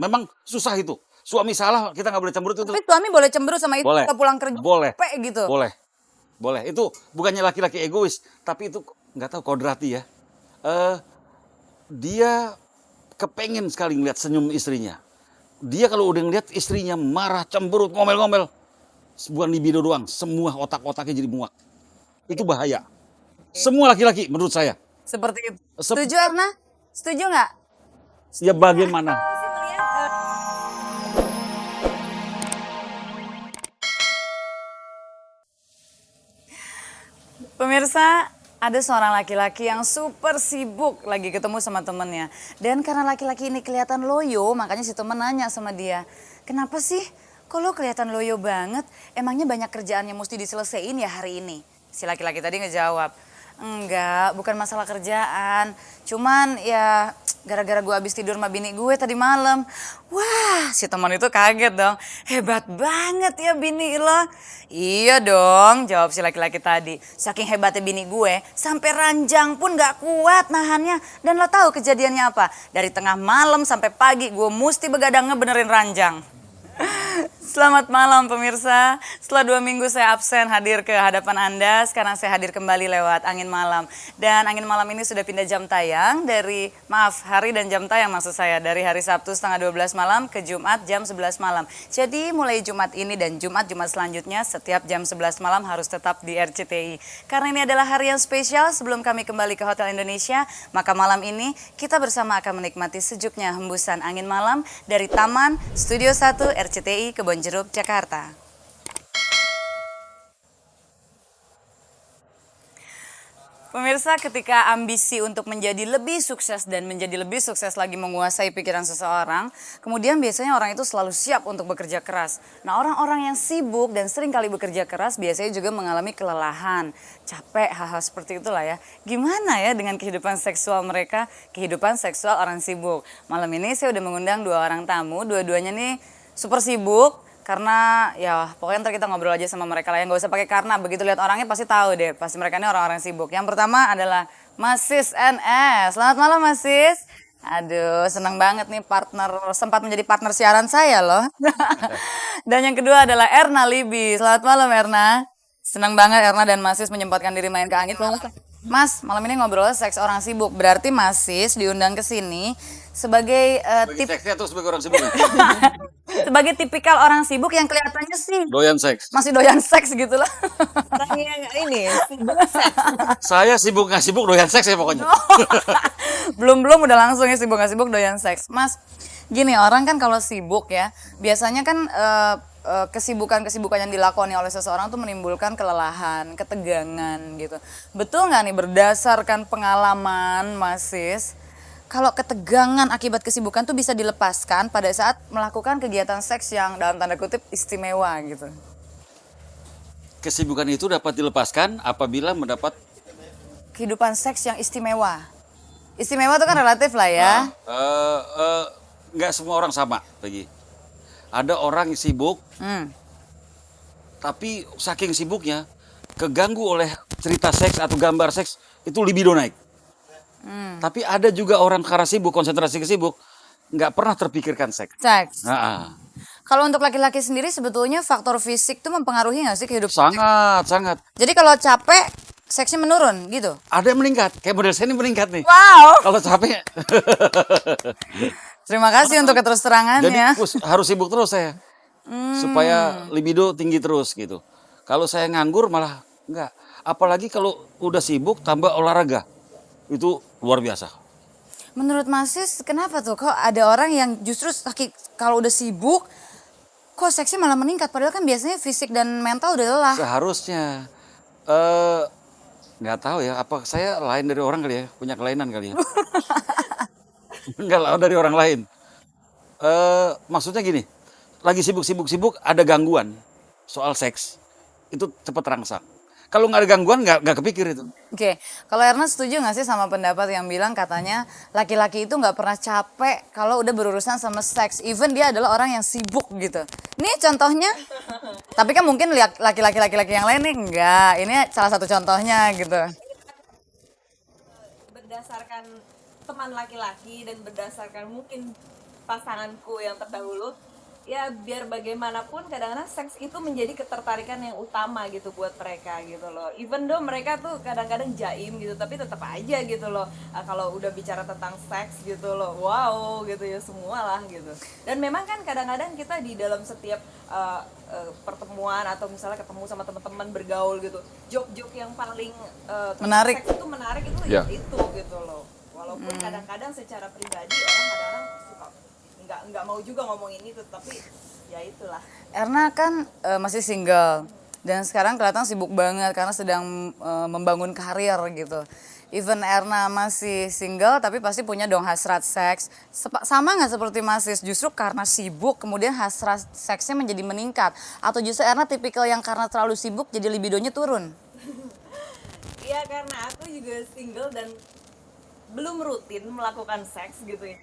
Memang susah itu. Suami salah, kita nggak boleh cemberut itu. Tapi suami boleh cemberut sama itu Boleh. kita pulang kerja Boleh. capek gitu. Boleh. Itu bukannya laki-laki egois, tapi itu nggak tahu kodrati ya. Dia kepengen sekali ngeliat senyum istrinya. Dia kalau udah ngeliat istrinya marah, cemberut, ngomel-ngomel, bukan libido doang, semua otak-otaknya jadi muak. Itu bahaya. Semua laki-laki menurut saya. Seperti itu. Setuju Erna? Setuju nggak? Ya bagaimana? Pemirsa, ada seorang laki-laki yang super sibuk lagi ketemu sama temennya. Dan karena laki-laki ini kelihatan loyo, makanya si temen nanya sama dia, kenapa sih kok lo kelihatan loyo banget? Emangnya banyak kerjaan yang mesti diselesaiin ya hari ini? Si laki-laki tadi ngejawab, enggak, bukan masalah kerjaan. Cuman ya gara-gara gue habis tidur sama bini gue tadi malam. Wah, si teman itu kaget dong. Hebat banget ya bini lo. Iya dong, jawab si laki-laki tadi. Saking hebatnya bini gue, sampai ranjang pun gak kuat nahannya. Dan lo tahu kejadiannya apa? Dari tengah malam sampai pagi gue mesti begadang ngebenerin ranjang. Selamat malam pemirsa. Setelah 2 minggu saya absen hadir ke hadapan Anda. Sekarang saya hadir kembali lewat Angin Malam. Dan Angin Malam ini sudah pindah jam tayang dari, hari dan jam tayang maksud saya. Dari hari Sabtu setengah 12 malam ke Jumat jam 11 malam. Jadi mulai Jumat ini dan Jumat-Jumat selanjutnya setiap jam 11 malam harus tetap di RCTI. Karena ini adalah hari yang spesial sebelum kami kembali ke Hotel Indonesia. Maka malam ini kita bersama akan menikmati sejuknya hembusan angin malam dari Taman Studio 1 RCTI Kebonjeruk, Jakarta. Pemirsa, ketika ambisi untuk menjadi lebih sukses dan menjadi lebih sukses lagi menguasai pikiran seseorang, kemudian biasanya orang itu selalu siap untuk bekerja keras. Nah, orang-orang yang sibuk dan sering kali bekerja keras biasanya juga mengalami kelelahan, capek, hal-hal seperti itulah ya. Gimana ya dengan kehidupan seksual mereka, kehidupan seksual orang sibuk? Malam ini saya udah mengundang 2 orang tamu, dua-duanya nih super sibuk. Karena ya pokoknya ntar kita ngobrol aja sama mereka lah ya, nggak usah pakai karena, begitu lihat orangnya pasti tahu deh, pasti mereka ini orang-orang sibuk. Yang pertama adalah Mas Sis NS. Selamat malam Mas Sis. Aduh, senang banget nih sempat menjadi partner siaran saya loh. Dan yang kedua adalah Erna Libi. Selamat malam Erna. Senang banget Erna dan Mas Sis menyempatkan diri main ke Angin. Mas, malam ini ngobrol seks orang sibuk. Berarti Mas Sis diundang ke sini sebagai Seksnya tuh sebagai orang sibuk. sebagai tipikal orang sibuk yang kelihatannya sih Doyan seks. masih doyan seks gitu loh. Ini sibuk seks. Saya sibuk nggak sibuk doyan seks ya pokoknya. Belum udah langsung ya sibuk gak sibuk doyan seks. Mas, gini orang kan kalau sibuk ya, biasanya kan kesibukan-kesibukan yang dilakoni oleh seseorang tuh menimbulkan kelelahan, ketegangan gitu. Betul nggak nih berdasarkan pengalaman Mas Sis, kalau ketegangan akibat kesibukan tuh bisa dilepaskan pada saat melakukan kegiatan seks yang dalam tanda kutip istimewa gitu? Kesibukan itu dapat dilepaskan apabila mendapat Kehidupan seks yang istimewa. Istimewa itu kan relatif lah ya. nggak semua orang sama lagi. Ada orang yang sibuk, tapi saking sibuknya keganggu oleh cerita seks atau gambar seks, itu libido naik. Tapi ada juga orang karena sibuk, konsentrasi ke sibuk, nggak pernah terpikirkan seks. Seks. Nah, Kalau untuk laki-laki sendiri sebetulnya faktor fisik tuh mempengaruhi nggak sih kehidupan? sangat. Jadi kalau capek, seksnya menurun gitu? Ada yang meningkat, kayak model saya ini meningkat nih. Wow. Kalau capek, Terima kasih untuk keterus jadi terangannya. harus sibuk terus saya, supaya libido tinggi terus gitu. Kalau saya nganggur malah enggak. Apalagi kalau udah sibuk tambah olahraga, itu luar biasa. Menurut Mas Sis, kenapa tuh? Kok ada orang yang justru kalau udah sibuk, kok seksnya malah meningkat? Padahal kan biasanya fisik dan mental udah lelah. Seharusnya nggak tahu ya, apa saya lain dari orang kali ya, punya kelainan kali ya. Enggak lah dari orang lain. Maksudnya gini, lagi sibuk ada gangguan soal seks, itu cepat terangsang. Kalau nggak ada gangguan nggak kepikir itu. Oke, kalau Erna setuju nggak sih sama pendapat yang bilang katanya laki-laki itu nggak pernah capek kalau udah berurusan sama seks, even dia adalah orang yang sibuk gitu. Ini contohnya, tapi kan mungkin lihat laki-laki yang lain nih enggak. Ini salah satu contohnya gitu. Berdasarkan teman laki-laki dan berdasarkan mungkin pasanganku yang terdahulu, ya biar bagaimanapun kadang-kadang seks itu menjadi ketertarikan yang utama gitu buat mereka gitu loh. Even though mereka tuh kadang-kadang jaim gitu, tapi tetap aja gitu loh. Kalau udah bicara tentang seks gitu loh, wow gitu ya, semualah gitu. Dan memang kan kadang-kadang kita di dalam setiap pertemuan atau misalnya ketemu sama teman-teman bergaul gitu, joke-joke yang paling tentang Menarik. seks itu menarik itu Ya. itu gitu loh. Walaupun kadang-kadang secara pribadi orang kadang-kadang suka nggak mau juga ngomongin itu, tapi ya itulah. Erna kan masih single dan sekarang kelihatan sibuk banget karena sedang membangun karir gitu. Even Erna masih single tapi pasti punya dong hasrat seks. Sama nggak seperti Mas Sis? Justru karena sibuk kemudian hasrat seksnya menjadi meningkat. Atau justru Erna tipikal yang karena terlalu sibuk jadi libidonya turun? Iya, karena aku juga single dan belum rutin melakukan seks gitu ya.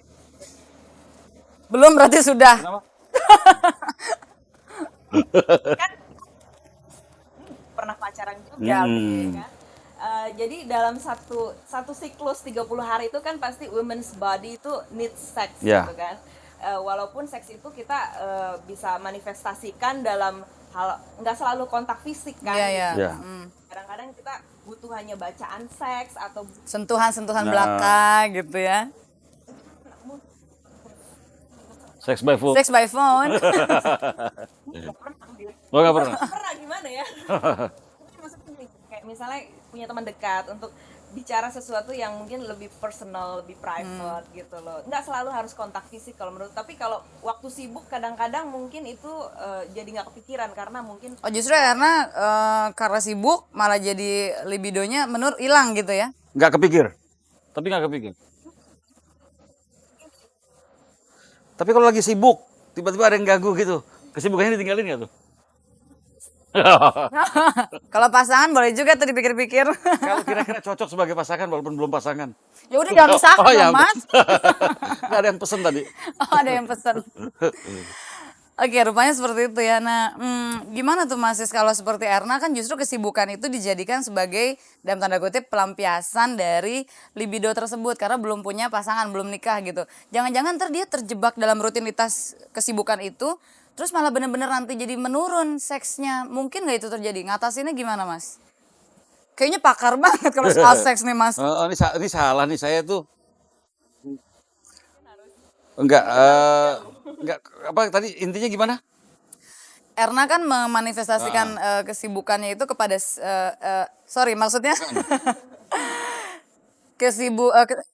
Belum berarti sudah. Kenapa? Kan pernah pacaran juga gitu ya kan. Jadi dalam satu siklus 30 hari itu kan pasti women's body itu needs sex Ya. gitu kan. Walaupun seks itu kita bisa manifestasikan dalam hal nggak selalu kontak fisik kan. Iya, iya. Ya. Kadang-kadang kita butuh hanya bacaan seks atau Sentuhan-sentuhan Nah. belakang gitu ya. Sex by phone. Sex by phone. Oh, nggak pernah. pernah gimana ya? Maksudnya gini, kayak misalnya punya teman dekat untuk bicara sesuatu yang mungkin lebih personal, lebih private gitu loh. Nggak selalu harus kontak fisik kalau menurut. Tapi kalau waktu sibuk kadang-kadang mungkin itu jadi nggak kepikiran karena mungkin Oh justru karena sibuk malah jadi libidonya hilang gitu ya? Nggak kepikir. Tapi nggak kepikir. Tapi kalau lagi sibuk, tiba-tiba ada yang ganggu gitu. Kesibukannya ditinggalin nggak tuh? Kalau pasangan boleh juga tuh dipikir-pikir. Kalau kira-kira cocok sebagai pasangan walaupun belum pasangan. Ya udah jangan pisahkan ya, dong, Mas. Nggak ada yang pesen tadi. Oh, ada yang pesan. Oke, rupanya seperti itu ya. Nah, gimana tuh Mas Sis kalau seperti Erna kan justru kesibukan itu dijadikan sebagai dalam tanda kutip pelampiasan dari libido tersebut karena belum punya pasangan, belum nikah gitu. Jangan-jangan ntar dia terjebak dalam rutinitas kesibukan itu, terus malah bener-bener nanti jadi menurun seksnya. Mungkin nggak itu terjadi? Ngatasinnya gimana Mas? Kayaknya pakar banget kalau soal seks nih Mas. Ini salah nih saya tuh. Enggak, apa tadi intinya gimana? Erna kan memanifestasikan kesibukannya itu kepada sorry maksudnya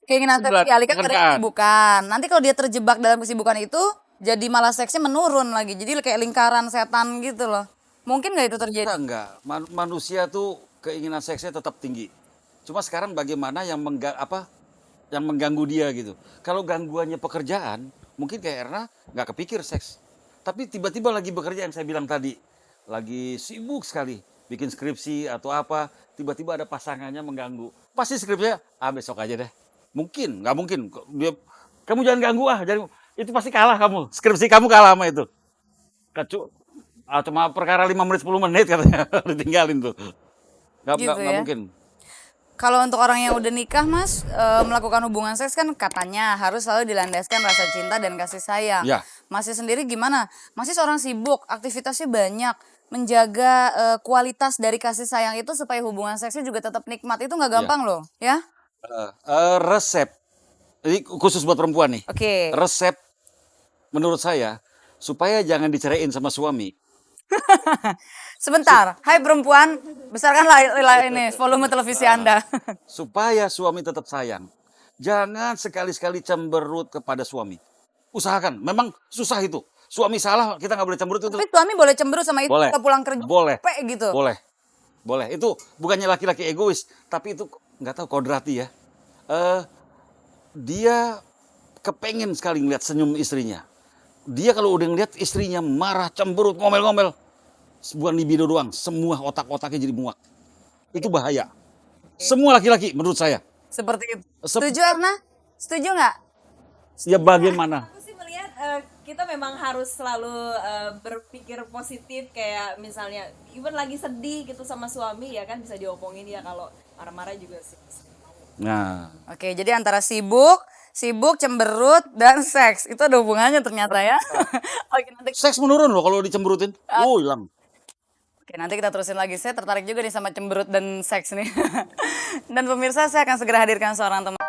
keinginan seks dialihkan pada Pekerjaan. kesibukan. Nanti kalau dia terjebak dalam kesibukan itu jadi malah seksnya menurun lagi. Jadi kayak lingkaran setan gitu loh. Mungkin nggak itu terjadi? Enggak. Manusia tuh keinginan seksnya tetap tinggi. Cuma sekarang bagaimana yang yang mengganggu dia gitu. Kalau gangguannya pekerjaan, mungkin kayak Erna nggak kepikir seks. Tapi tiba-tiba lagi bekerja yang saya bilang tadi, lagi sibuk sekali, bikin skripsi atau apa, tiba-tiba ada pasangannya mengganggu. Pasti skripsinya, besok aja deh. Mungkin, nggak mungkin. Kamu jangan ganggu itu pasti kalah kamu. Skripsi kamu kalah sama itu. Cuma perkara 5 menit 10 menit katanya ditinggalin tuh. Nggak Gitu ya. mungkin. Kalau untuk orang yang udah nikah Mas, melakukan hubungan seks kan katanya harus selalu dilandaskan rasa cinta dan kasih sayang. Ya. Masih sendiri gimana? Masih seorang sibuk, aktivitasnya banyak. Menjaga kualitas dari kasih sayang itu supaya hubungan seksnya juga tetap nikmat. Itu nggak gampang loh, ya? Resep, ini khusus buat perempuan nih. Oke. Resep menurut saya, supaya jangan diceraiin sama suami. Sebentar, hai perempuan, besarkanlah ini volume televisi Anda. Supaya suami tetap sayang. Jangan sekali-sekali cemberut kepada suami. Usahakan, memang susah itu. Suami salah, kita nggak boleh cemberut itu. Tapi suami boleh cemberut sama itu Boleh. kita pulang kerja Boleh. capek gitu. Boleh. Itu bukannya laki-laki egois, tapi itu nggak tahu kodrati ya. Dia kepengen sekali ngeliat senyum istrinya. Dia kalau udah ngeliat istrinya marah, cemberut, ngomel-ngomel, bukan libido doang, semua otak-otaknya jadi muak. Itu bahaya. Semua laki-laki menurut saya. Seperti itu. Setuju Erna? Setuju nggak? Ya bagaimana? aku sih melihat kita memang harus selalu berpikir positif, kayak misalnya even lagi sedih gitu sama suami ya kan bisa diomongin ya, kalau marah-marah juga sih. Nah, Oke, jadi antara sibuk Sibuk, cemberut, dan seks. Itu ada hubungannya ternyata ya. Oke, Seks menurun loh kalau dicemberutin. Oh, hilang. Oke, nanti kita terusin lagi. Saya tertarik juga nih sama cemberut dan seks nih. Dan pemirsa, saya akan segera hadirkan seorang teman.